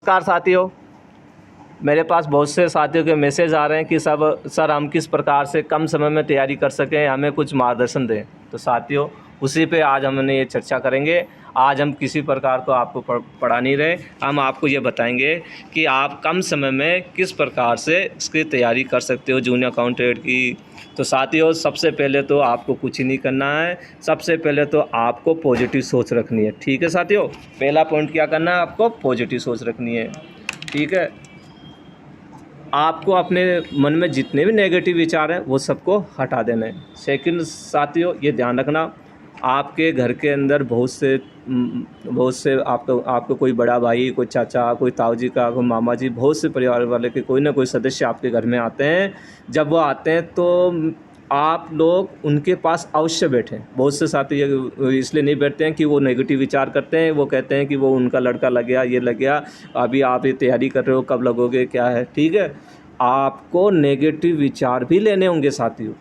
नमस्कार साथियों, मेरे पास बहुत से साथियों के मैसेज आ रहे हैं कि सर हम किस प्रकार से कम समय में तैयारी कर सकें, हमें कुछ मार्गदर्शन दें। तो साथियों उसी पे आज हमने ये चर्चा करेंगे। आज हम किसी प्रकार को आपको पढ़ा नहीं रहे, हम आपको ये बताएंगे कि आप कम समय में किस प्रकार से इसकी तैयारी कर सकते हो जूनियर अकाउंटेंट की। तो साथियों सबसे पहले तो आपको कुछ ही नहीं करना है, सबसे पहले तो आपको पॉजिटिव सोच रखनी है। ठीक है साथियों, पहला पॉइंट क्या करना है, आपको पॉजिटिव सोच रखनी है। ठीक है, आपको अपने मन में जितने भी नेगेटिव विचार हैं वो सबको हटा देना है। सेकंड साथियों ये ध्यान रखना, आपके घर के अंदर बहुत से आपको कोई बड़ा भाई, कोई चाचा, कोई ताऊ जी का, कोई मामा जी, बहुत से परिवार वाले के कोई ना कोई सदस्य आपके घर में आते हैं। जब वो आते हैं तो आप लोग उनके पास अवश्य बैठें। बहुत से साथी इसलिए नहीं बैठते हैं कि वो नेगेटिव विचार करते हैं, वो कहते हैं कि वो उनका लड़का लग गया, ये लग गया, अभी आप ये तैयारी कर रहे हो, कब लगोगे, क्या है। ठीक है, आपको नेगेटिव विचार भी लेने होंगे साथियों।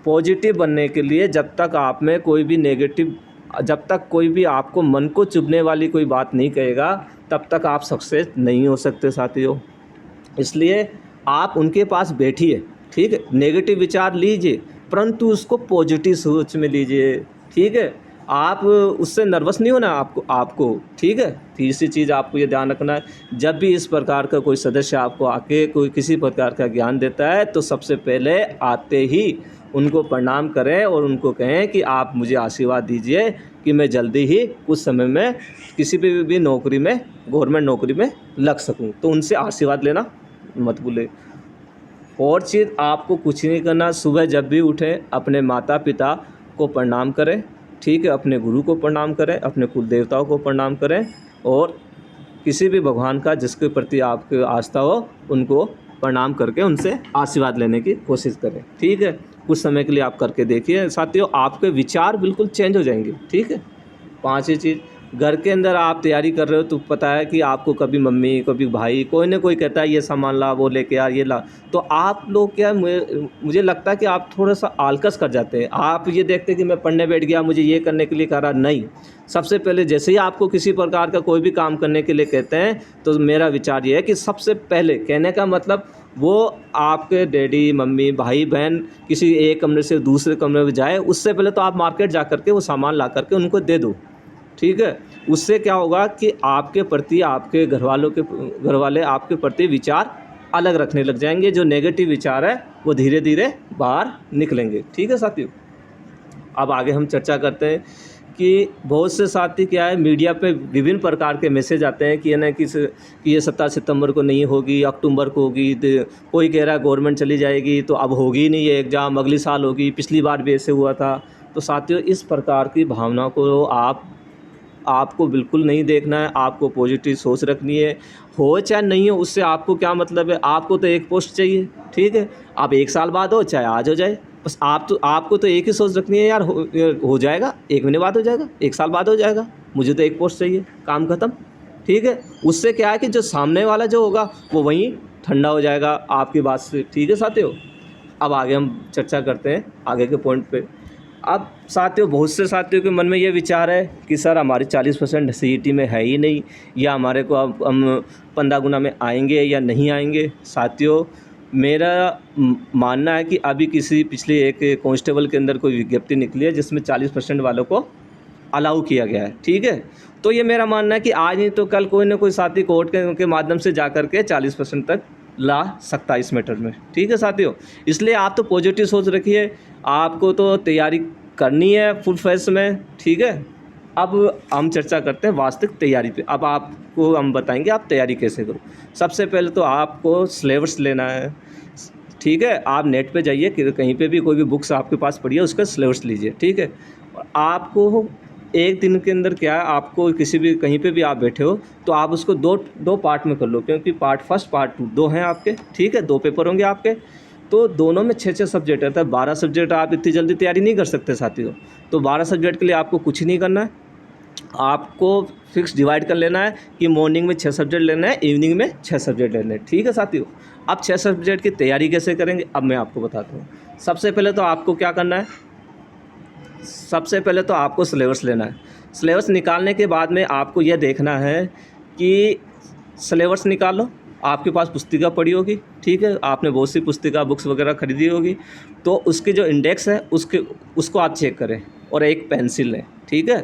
पॉजिटिव बनने के लिए जब तक आप में कोई भी नेगेटिव, जब तक कोई भी आपको मन को चुभने वाली कोई बात नहीं कहेगा, तब तक आप सक्सेस नहीं हो सकते साथियों। इसलिए आप उनके पास बैठिए। ठीक है, नेगेटिव विचार लीजिए परंतु उसको पॉजिटिव सोच में लीजिए। ठीक है, आप उससे नर्वस नहीं होना आपको। ठीक है, तीसरी चीज़ आपको ये ध्यान रखना है, जब भी इस प्रकार का कोई सदस्य आपको आके कोई किसी प्रकार का ज्ञान देता है तो सबसे पहले आते ही उनको प्रणाम करें और उनको कहें कि आप मुझे आशीर्वाद दीजिए कि मैं जल्दी ही कुछ समय में किसी भी नौकरी में, गवर्नमेंट नौकरी में लग सकूं। तो उनसे आशीर्वाद लेना मत भूलें। और चीज़ आपको कुछ नहीं करना, सुबह जब भी उठें अपने माता पिता को प्रणाम करें। ठीक है, अपने गुरु को प्रणाम करें, अपने कुल देवताओं को प्रणाम करें और किसी भी भगवान का जिसके प्रति आपकी आस्था हो उनको प्रणाम करके उनसे आशीर्वाद लेने की कोशिश करें। ठीक है, कुछ समय के लिए आप करके देखिए साथियों, आपके विचार बिल्कुल चेंज हो जाएंगे। ठीक है, पांचवी चीज़, घर के अंदर आप तैयारी कर रहे हो तो पता है कि आपको कभी मम्मी, कभी भाई, कोई ना कोई कहता है ये सामान ला, वो लेके आ, ये ला, तो आप लोग क्या, मुझे लगता है कि आप थोड़ा सा आलकस कर जाते हैं। आप ये देखते हैं कि मैं पढ़ने बैठ गया, मुझे ये करने के लिए कह रहा, नहीं। सबसे पहले जैसे ही आपको किसी प्रकार का कोई भी काम करने के लिए कहते हैं तो मेरा विचार ये है कि सबसे पहले, कहने का मतलब वो आपके डैडी, मम्मी, भाई, बहन किसी एक कमरे से दूसरे कमरे में जाए, उससे पहले तो आप मार्केट जा करके वो सामान ला करके उनको दे दो। ठीक है, उससे क्या होगा कि आपके प्रति, आपके घर वाले आपके प्रति विचार अलग रखने लग जाएंगे। जो नेगेटिव विचार है वो धीरे धीरे बाहर निकलेंगे। ठीक है साथियों, अब आगे हम चर्चा करते हैं कि बहुत से साथी क्या है, मीडिया पे विभिन्न प्रकार के मैसेज आते हैं कि ये 17 सितंबर को नहीं होगी, अक्टूबर को होगी। कोई कह रहा है गवर्नमेंट चली जाएगी तो अब होगी ही नहीं ये एग्ज़ाम, अगली साल होगी, पिछली बार भी ऐसे हुआ था। तो साथियों इस प्रकार की भावना को आपको बिल्कुल नहीं देखना है। आपको पॉजिटिव सोच रखनी है, हो चाहे नहीं हो उससे आपको क्या मतलब है। आपको तो एक पोस्ट चाहिए। ठीक है, आप 1 साल बाद हो चाहे आज हो जाए, बस आपको तो एक ही सोच रखनी है, यार हो जाएगा, 1 महीने बाद हो जाएगा, 1 साल बाद हो जाएगा, मुझे तो एक पोस्ट चाहिए, काम ख़त्म। ठीक है, उससे क्या है कि जो सामने वाला जो होगा वो वहीं ठंडा हो जाएगा आपकी बात से। ठीक है साथियों, अब आगे हम चर्चा करते हैं आगे के पॉइंट पे। अब साथियों बहुत से साथियों के मन में ये विचार है कि सर हमारी 40% CET में है ही नहीं, या हमारे को अब हम 15 गुना में आएंगे या नहीं आएंगे। साथियों मेरा मानना है कि अभी पिछले एक कांस्टेबल के अंदर कोई विज्ञप्ति निकली है जिसमें 40% वालों को अलाउ किया गया है। ठीक है, तो ये मेरा मानना है कि आज नहीं तो कल कोई ना कोई साथी कोर्ट के माध्यम से जा कर के 40% तक ला सकता है इस मैटर में। ठीक है साथियों, इसलिए आप तो पॉजिटिव सोच रखिए, आपको तो तैयारी करनी है फुल फेस में। ठीक है, अब हम चर्चा करते हैं वास्तविक तैयारी पे। अब आपको हम बताएंगे आप तैयारी कैसे करो। सबसे पहले तो आपको सिलेबस लेना है। ठीक है, आप नेट पे जाइए, कहीं पे भी कोई भी बुक्स आपके पास पड़ी है उसका सिलेबस लीजिए। ठीक है, और आपको एक दिन के अंदर क्या है, आपको किसी भी कहीं पे भी आप बैठे हो तो आप उसको दो पार्ट में कर लो, क्योंकि पार्ट फर्स्ट पार्ट 2 दो हैं आपके। ठीक है, 2 पेपर होंगे आपके, तो दोनों में 6-6 सब्जेक्ट है, तो 12 सब्जेक्ट आप इतनी जल्दी तैयारी नहीं कर सकते साथियों। तो 12 सब्जेक्ट के लिए आपको कुछ नहीं करना है, आपको फिक्स डिवाइड कर लेना है कि मॉर्निंग में 6 सब्जेक्ट लेना है, इवनिंग में 6 सब्जेक्ट लेने हैं। ठीक है साथियों, अब 6 सब्जेक्ट की तैयारी कैसे करेंगे अब मैं आपको बताता हूँ। सबसे पहले तो आपको क्या करना है, सबसे पहले तो आपको सिलेबस लेना है। सिलेबस निकालने के बाद में आपको यह देखना है कि सिलेबस निकाल लो, आपके पास पुस्तिका पड़ी होगी, ठीक है, आपने बहुत सी पुस्तिका बुक्स वगैरह खरीदी होगी, तो उसके जो इंडेक्स है उसको आप चेक करें और एक पेंसिल लें, ठीक है।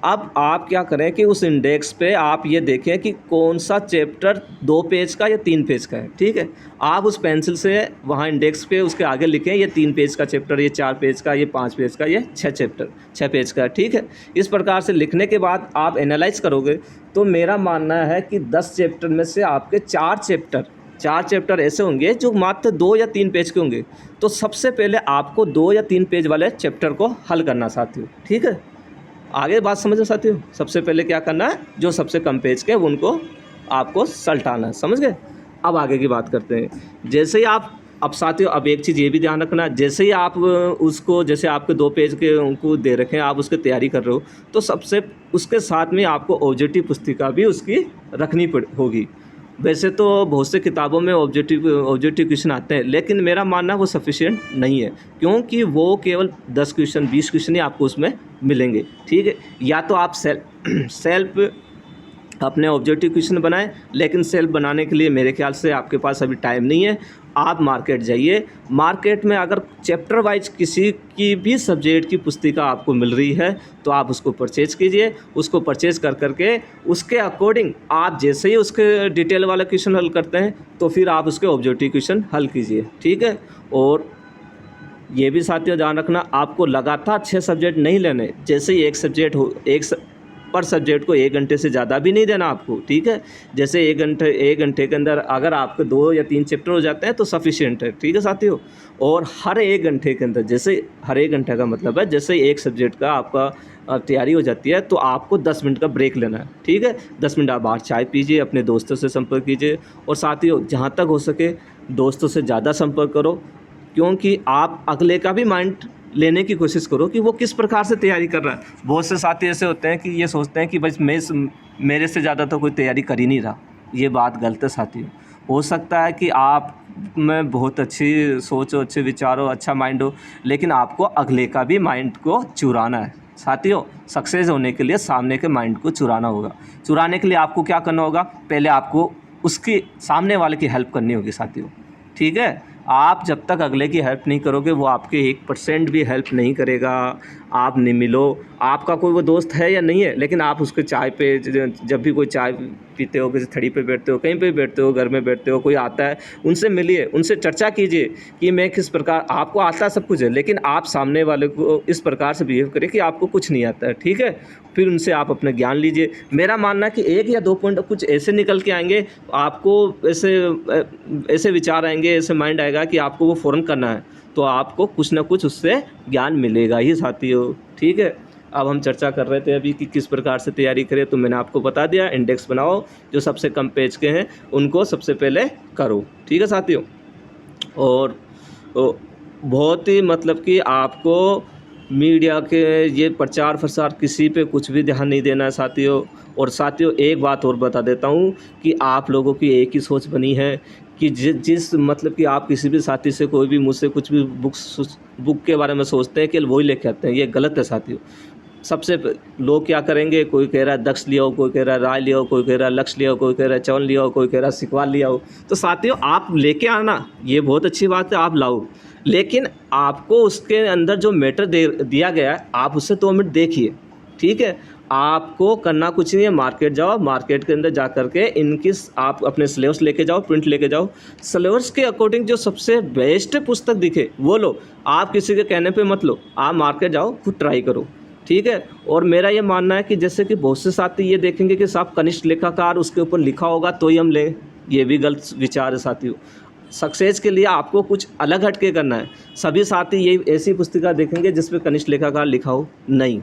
अब आप क्या करें कि उस इंडेक्स पे आप ये देखें कि कौन सा चैप्टर 2 पेज का या 3 पेज का है, ठीक है। आप उस पेंसिल से वहाँ इंडेक्स पे उसके आगे लिखें ये 3 पेज का चैप्टर, ये 4 पेज का, ये 5 पेज का, ये 6 पेज का, ठीक है। इस प्रकार से लिखने के बाद आप एनालाइज करोगे तो मेरा मानना है कि 10 चैप्टर में से आपके 4 चैप्टर ऐसे होंगे जो मात्र 2 या 3 पेज के होंगे। तो सबसे पहले आपको 2 या 3 पेज वाले चैप्टर को हल करना साथियों, ठीक है। आगे बात समझो साथियों, सबसे पहले क्या करना है, जो सबसे कम पेज के उनको आपको सल्टाना है, समझ गए। अब आगे की बात करते हैं। जैसे ही आप, अब साथियों अब एक चीज़ ये भी ध्यान रखना, जैसे ही आप उसको, जैसे आपके 2 पेज के उनको दे रखे हैं, आप उसकी तैयारी कर रहे हो, तो सबसे उसके साथ में आपको ऑब्जेक्टिव पुस्तिका भी उसकी रखनी होगी। वैसे तो बहुत से किताबों में ऑब्जेक्टिव क्वेश्चन आते हैं, लेकिन मेरा मानना वो सफिशिएंट नहीं है, क्योंकि वो केवल 10 क्वेश्चन 20 क्वेश्चन ही आपको उसमें मिलेंगे, ठीक है। या तो आप सेल्फ अपने ऑब्जेक्टिव क्वेश्चन बनाएं, लेकिन सेल्फ बनाने के लिए मेरे ख्याल से आपके पास अभी टाइम नहीं है। आप मार्केट जाइए, मार्केट में अगर चैप्टर वाइज किसी की भी सब्जेक्ट की पुस्तिका आपको मिल रही है तो आप उसको परचेज कीजिए। उसको परचेज करके उसके अकॉर्डिंग आप जैसे ही उसके डिटेल वाला क्वेश्चन हल करते हैं तो फिर आप उसके ऑब्जेक्टिव क्वेश्चन हल कीजिए, ठीक है। और ये भी साथियों ध्यान रखना, आपको लगातार 6 सब्जेक्ट नहीं लेने। जैसे ही एक सब्जेक्ट हो, पर सब्जेक्ट को 1 घंटे से ज़्यादा भी नहीं देना आपको, ठीक है। जैसे 1 घंटे के अंदर अगर आपके 2 या 3 चैप्टर हो जाते हैं तो सफिशिएंट है, ठीक है साथियों। और हर 1 घंटे के अंदर, जैसे हर 1 घंटे का मतलब है जैसे एक सब्जेक्ट का आपका तैयारी हो जाती है तो आपको 10 मिनट का ब्रेक लेना है, ठीक है। 10 मिनट आप बाहर चाय पीजिए, अपने दोस्तों से संपर्क कीजिए, और साथियों जहाँ तक हो सके दोस्तों से ज़्यादा संपर्क करो, क्योंकि आप अगले का भी माइंड लेने की कोशिश करो कि वो किस प्रकार से तैयारी कर रहा है। बहुत से साथी ऐसे होते हैं कि ये सोचते हैं कि बस मेरे से ज़्यादा तो कोई तैयारी कर ही नहीं रहा। ये बात गलत है साथियों। हो सकता है कि आप में बहुत अच्छी सोच हो, अच्छे विचार हो, अच्छा माइंड हो, लेकिन आपको अगले का भी माइंड को चुराना है साथियों। सक्सेस होने के लिए सामने के माइंड को चुराना होगा। चुराने के लिए आपको क्या करना होगा, पहले आपको उसकी सामने वाले की हेल्प करनी होगी साथियों, ठीक है। आप जब तक अगले की हेल्प नहीं करोगे वो आपके 1% भी हेल्प नहीं करेगा। आप नहीं मिलो, आपका कोई वो दोस्त है या नहीं है, लेकिन आप उसके चाय पे, जब भी कोई चाय पीते हो, किसी थड़ी पे बैठते हो, कहीं पे बैठते हो, घर में बैठते हो, कोई आता है उनसे मिलिए, उनसे चर्चा कीजिए कि मैं किस प्रकार, आपको आता है सब कुछ है, लेकिन आप सामने वाले को इस प्रकार से बिहेव करें कि आपको कुछ नहीं आता है, ठीक है। फिर उनसे आप अपना ज्ञान लीजिए। मेरा मानना है कि 1 या 2 पॉइंट कुछ ऐसे निकल के आएंगे, आपको ऐसे विचार आएंगे, ऐसे माइंड आएगा कि आपको वो फ़ौरन करना है, तो आपको कुछ ना कुछ उससे ज्ञान मिलेगा ही साथियों, ठीक है। अब हम चर्चा कर रहे थे अभी कि किस प्रकार से तैयारी करें, तो मैंने आपको बता दिया। इंडेक्स बनाओ, जो सबसे कम पेज के हैं उनको सबसे पहले करो, ठीक है साथियों। और बहुत ही मतलब कि आपको मीडिया के ये प्रचार प्रसार किसी पे कुछ भी ध्यान नहीं देना है साथियों। और साथियों एक बात और बता देता हूँ कि आप लोगों की एक ही सोच बनी है कि जिस मतलब कि आप किसी भी साथी से, कोई भी मुझसे कुछ भी बुक के बारे में सोचते हैं कि वही लेके आते हैं, ये गलत है साथियों। सबसे लोग क्या करेंगे, कोई कह रहा है दक्ष लिया हो, कोई कह रहा है राय लिया हो, कोई कह रहा है लक्ष्य लिया हो, कोई कह रहा है चवन लिया हो, कोई कह रहा है सिकवाल लिया हो। तो साथियों आप लेके आना, ये बहुत अच्छी बात है, आप लाओ, लेकिन आपको उसके अंदर जो मैटर दिया गया है आप उससे 2 मिनट देखिए, ठीक है। आपको करना कुछ नहीं है, मार्केट जाओ, मार्केट के अंदर जा करके इनकी आप अपने सिलेबस लेके जाओ, प्रिंट लेके जाओ, सिलेबस के अकॉर्डिंग जो सबसे बेस्ट पुस्तक दिखे वो लो। आप किसी के कहने पे मत लो, आप मार्केट जाओ, खुद ट्राई करो, ठीक है। और मेरा ये मानना है कि जैसे कि बहुत से साथी ये देखेंगे कि साहब कनिष्ठ लेखाकार उसके ऊपर लिखा होगा तो ही हम लें, ये भी गलत विचार है साथियों। सक्सेस के लिए आपको कुछ अलग हटके करना है। सभी साथी ये ऐसी पुस्तिका देखेंगे जिसमें कनिष्ठ लेखाकार लिखा हो, नहीं।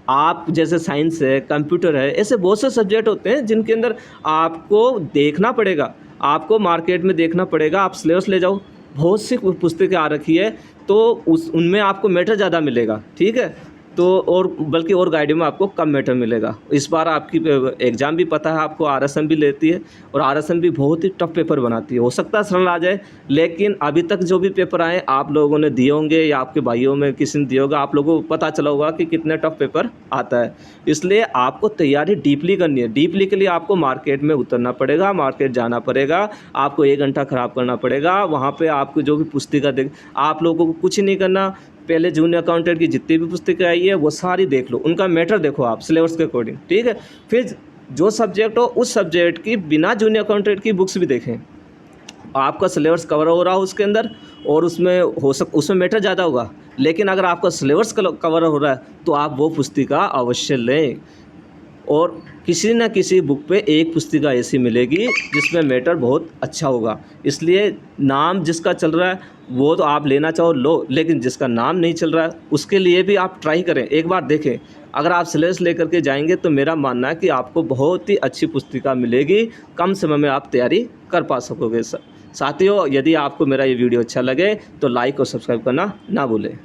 आप जैसे साइंस है, कंप्यूटर है, ऐसे बहुत से सब्जेक्ट होते हैं जिनके अंदर आपको देखना पड़ेगा, आपको मार्केट में देखना पड़ेगा। आप सिलेबस ले जाओ, बहुत सी पुस्तकें आ रखी है तो उनमें आपको मैटर ज़्यादा मिलेगा, ठीक है। तो और बल्कि और गाइडियों में आपको कम मैटर मिलेगा। इस बार आपकी एग्ज़ाम भी पता है आपको, आरएसएम भी लेती है और आरएसएम भी बहुत ही टफ पेपर बनाती है। हो सकता है सरल आ जाए, लेकिन अभी तक जो भी पेपर आए आप लोगों ने दिए होंगे या आपके भाइयों में किसी ने दिए होगा, आप लोगों को पता चला होगा कि कितने टफ पेपर आता है। इसलिए आपको तैयारी डीपली करनी है। डीपली के लिए आपको मार्केट में उतरना पड़ेगा, मार्केट जाना पड़ेगा, आपको 1 घंटा ख़राब करना पड़ेगा। वहाँ पे आपको जो भी पुस्तिका देख, आप लोगों को कुछ नहीं करना, पहले जूनियर अकाउंटेंट की जितनी भी पुस्तकें आई है वो सारी देख लो, उनका मैटर देखो आप सिलेबस के अकॉर्डिंग, ठीक है। फिर जो सब्जेक्ट हो उस सब्जेक्ट की बिना जूनियर अकाउंटेंट की बुक्स भी देखें, आपका सिलेबस कवर हो रहा हो उसके अंदर, और उसमें मैटर ज़्यादा होगा, लेकिन अगर आपका सिलेबस कवर हो रहा है तो आप वो पुस्तिका अवश्य लें। और किसी न किसी बुक पे एक पुस्तिका ऐसी मिलेगी जिसमें मैटर बहुत अच्छा होगा। इसलिए नाम जिसका चल रहा है वो तो आप लेना चाहो लो, लेकिन जिसका नाम नहीं चल रहा है उसके लिए भी आप ट्राई करें, एक बार देखें। अगर आप सिलेबस लेकर के जाएंगे तो मेरा मानना है कि आपको बहुत ही अच्छी पुस्तिका मिलेगी, कम समय में आप तैयारी कर पा सकोगे। साथियों, यदि आपको मेरा ये वीडियो अच्छा लगे तो लाइक और सब्सक्राइब करना ना भूलें।